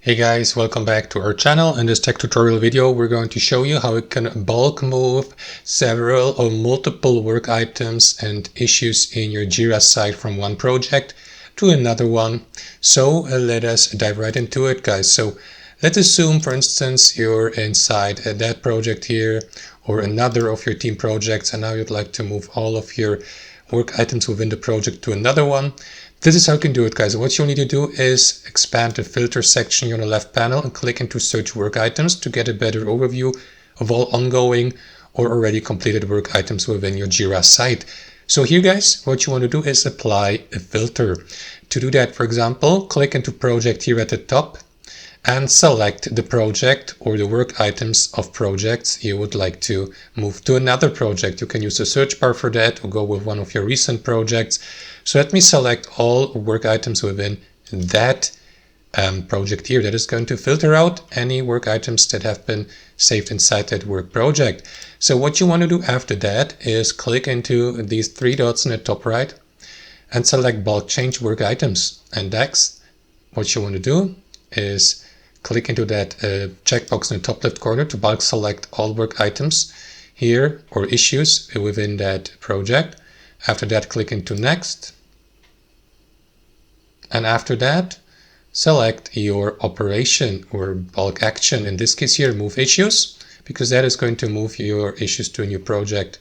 Hey guys, welcome back to our channel. In this tech tutorial video, we're going to show you how you can bulk move several or multiple work items and issues in your Jira site from one project to another one. So let us dive right into it, guys. So let's assume, for instance, you're inside that project here or another of your team projects, and now you'd like to move all of your work items within the project to another one. This is how you can do it, guys. What you'll need to do is expand the filter section here on the left panel and click into search work items to get a better overview of all ongoing or already completed work items within your Jira site. So here, guys, what you want to do is apply a filter. To do that, for example, click into project here at the top and select the project or the work items of projects you would like to move to another project. You can use the search bar for that or go with one of your recent projects. So let me select all work items within that project here. That is going to filter out any work items that have been saved inside that work project. So what you want to do after that is click into these three dots in the top right and select bulk change work items. And next, what you want to do is click into that checkbox in the top left corner to bulk select all work items here or issues within that project. After that, click into next. And after that, select your operation or bulk action. In this case here, move issues, because that is going to move your issues to a new project.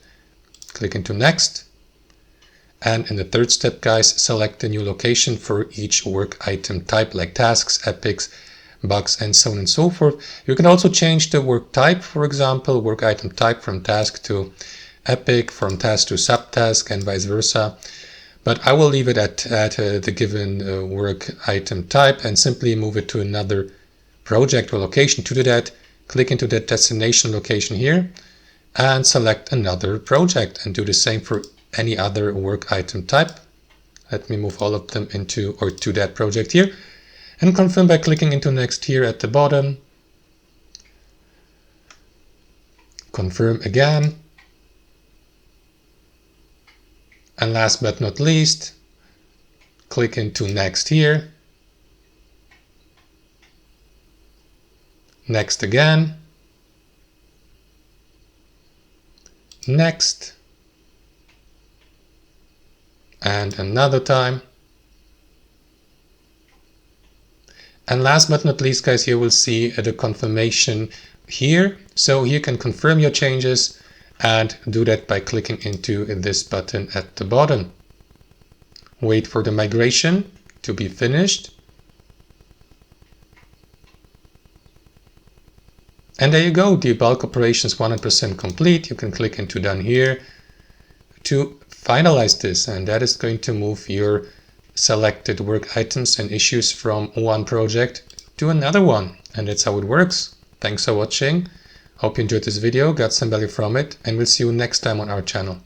Click into next. And in the third step, guys, select the new location for each work item type, like tasks, epics, bugs, and so on and so forth. You can also change the work type, for example, work item type from task to epic, from task to subtask, and vice versa. But I will leave it at the given work item type and simply move it to another project or location. To do that, click into that destination location here and select another project and do the same for any other work item type. Let me move all of them into or to that project here and confirm by clicking into next here at the bottom. Confirm again. And last but not least, click into next here. Next again. Next. And another time. And last but not least, guys, you will see the confirmation here. So you can confirm your changes and do that by clicking into this button at the bottom. Wait for the migration to be finished. And there you go, the bulk operation is 100% complete. You can click into done here to finalize this, and that is going to move your selected work items and issues from one project to another one. And that's how it works. Thanks for watching. Hope you enjoyed this video, got some value from it, and we'll see you next time on our channel.